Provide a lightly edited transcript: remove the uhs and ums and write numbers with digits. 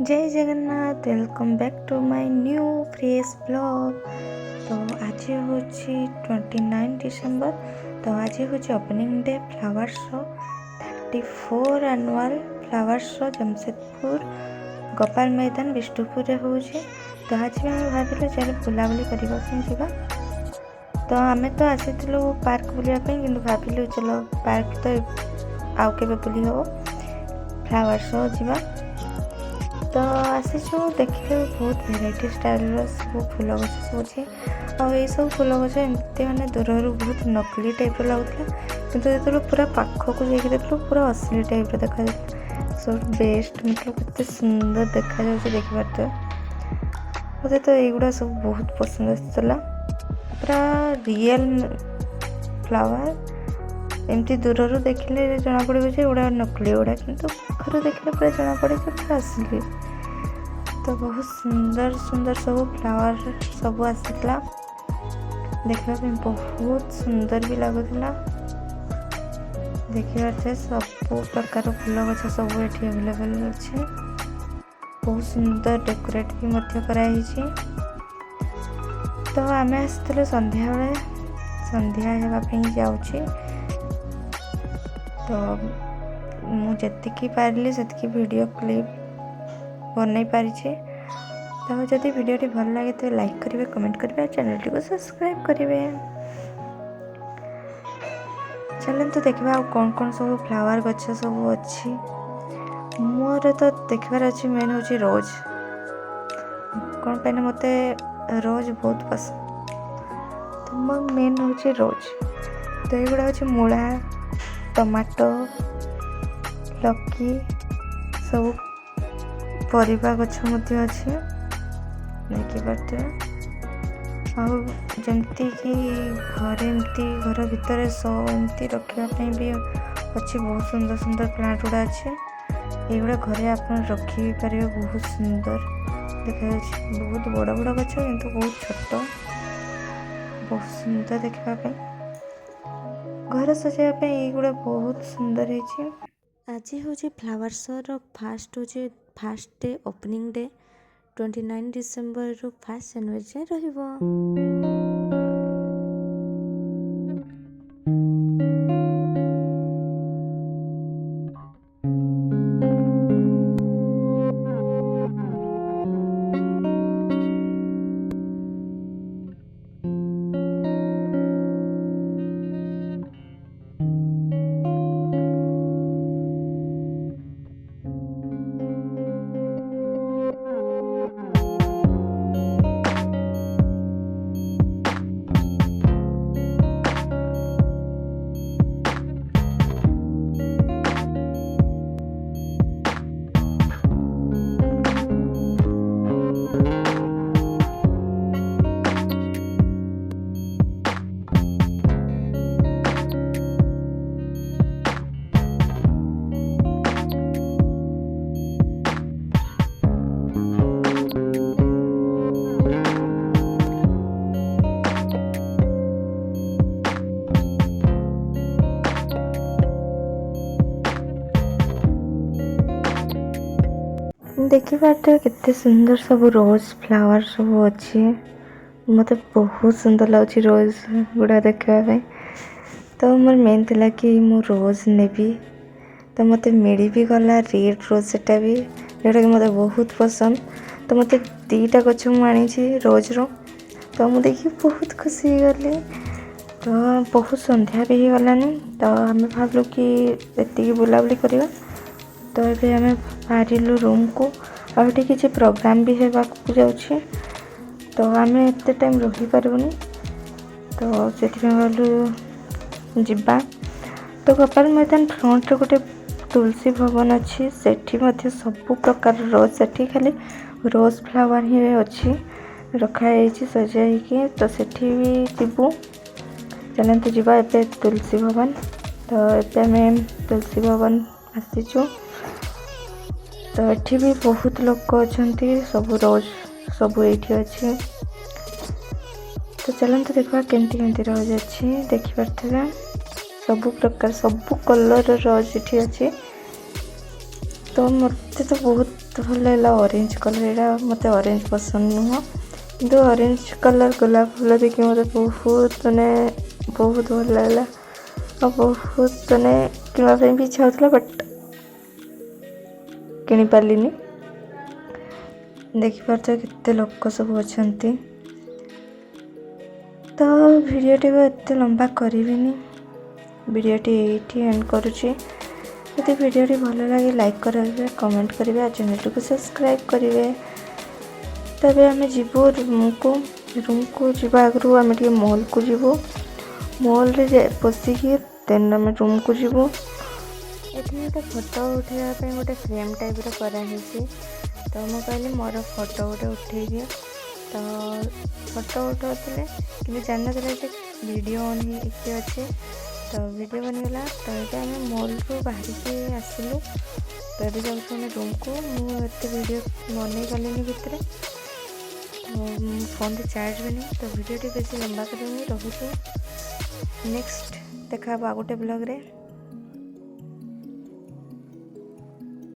जय Jagannath welcome back to my new fresh blog. तो आज हूँ 29 डिसेम्बर। तो आज हूँ opening day flower show 34 annual flower show Jamshedpur Gopal Maidan Vishnupur हो। तो आज भी आम भाविलु चल बुलाबुली करने। तो आम तो आसीलु पार्क बुलापी कि भाविलु चलो पार्क तो आउ के बुली हम फ्लावर शो जावा। तो आसीचु देखिले बहुत भेराइटी स्टाइल सब फूल गछ सब अच्छे। आई सब फूल गछ एमती मैंने दूर बहुत नकली टाइप लगुला, किंतु जो पूरा पाखक जाकि देखल पूरा असली टाइप देखा सब बेस्ट मतलब कितने सुंदर देखा देखी पार्थे। मत तो युवा सब बहुत पसंद आसाला पूरा रियल फ्लावर। एमती दूर देखिले जना पड़े गुड़ा नकली गुड़ा, किंतु पाखर देखिले पूरा जना पड़े पूरा असली। तो बहुत सुंदर सुंदर सब फ्लावर सब आसीला देखा बहुत सुंदर भी लगुला। देखिए सब प्रकार फूल गछ सब ये अवेलेबल अच्छे, बहुत सुंदर डेकोरेट भी कराई। तो आम आसलु संध्या बेले संध्या होगापी जाऊँगी। तो मुझे पारिली से वीडियो क्लिप बनई पारी। तो जदि वीडियो भल लगे तो लाइक करेंगे, कमेंट करेंगे, चैनल को सब्सक्राइब करेंगे। चलन तो देखा कौन कौन सब फ्लावर गछ सब अच्छी। मोर तो देखार अच्छी मेन हूँ रोज, कौन पे मत रोज बहुत पसंद। तो मो मेन हूँ रोज। तो युवा हूँ मूला, टमाटो, लकी सब परिवा गछ अच्छे देखी पार्थे। आमती कि घर भितर सो एमती रखापी भी अच्छी बहुत सुंदर सुंदर प्लांट गुड़ा अच्छे। युवा घरे आप रखी भी पारे बहुत सुंदर देखा। बहुत बड़ बड़ गछ किंतु बहुत छोट, बहुत सुंदर देखापी घर सजाइवाई युवा बहुत सुंदर है। आज हूँ फ्लावर शो फास्ट हूँ fast day opening day 29 December रु 1 जनवरी जाए रहिबो। देखी पार्थे कितने सुंदर सब रोज फ्लावर सब अच्छे। मत बहुत सुंदर लगे रोज गुड़ा देखापी। तो मोर मेन थिला कि मु रोज नेबी। तो मत मिली भी गला रेड रोज सेटा भी जोटा कि मत बहुत पसंद। तो मत दीटा गछ मुझे रोज रो। तो मुझे देखी बहुत खुशी गली। तो बहुत संध्या भी हो गलानी। तो आम भावलु कि ये बुलाबुली करवा। तो ये आम बाहरिलु रूम को आउे किसी प्रोग्राम भी होगा जाऊँ। तो आम एत टाइम रही पारूनी। तो से गलु जीवा। तो गोपाल मैदान फ्रंट रे गोटे तुलसी भवन अच्छी, सेठी मध्य सब प्रकार रोज सेठी खाली रोज फ्लावर ही अच्छी रखाई सजाई। तो सेठी भी जीवु। चलते जीवा ए तुलसी भवन। तो ये आम तुलसी भवन आसीचु। तो ये भी बहुत लोग अच्छा सब रोज सब ये अच्छे। तो चलते देखा केमती केमती रोज अच्छी देखी पार्थे। सब प्रकार सब कलर रोज ये अच्छे। तो मते तो बहुत भल लागला ऑरेंज कलर। एटा मते ऑरेंज पसंद नुह किंतु ऑरेंज कलर गोलाप फूल देखिए मते बहुत माने बहुत भल लागला और बहुत माने किना पे भी इच्छा होतला बट किनी पालिनी। देखि पारते केते लोक सब अछंती। तो वीडियोटी को एते लंबा करिविनी, वीडियोटी एठी एंड करूची। यदि वीडियोटी भल लगे लाइक करेंगे, कमेंट करेंगे और चैनल को सब्सक्राइब करेंगे। तबे आम जीवो रूम को जीवा आगु आम मॉल को जीवो, मॉल रे पशिकी देन आम रूम को जीवो। एठी गोटे फोटो उठाइबा गोटे फ्रेम टाइप रो कराही। तो मुझे कहली मोर फोटो गोटे उठे दिए। तो फोटो उठाते कि जान वीडियो ऑन ही अच्छे। तो वीडियो बनीगला। तो ये आम मॉल रू बाहर के आसलु। तो ये जाऊँ रूम को। मुझे वीडियो बन पारे भितर फोन रे चार्ज भी नहीं। तो वीडियो बेसी लंबा करेंगे। रोचे नेक्स्ट देखा गोटे ब्लॉग रे।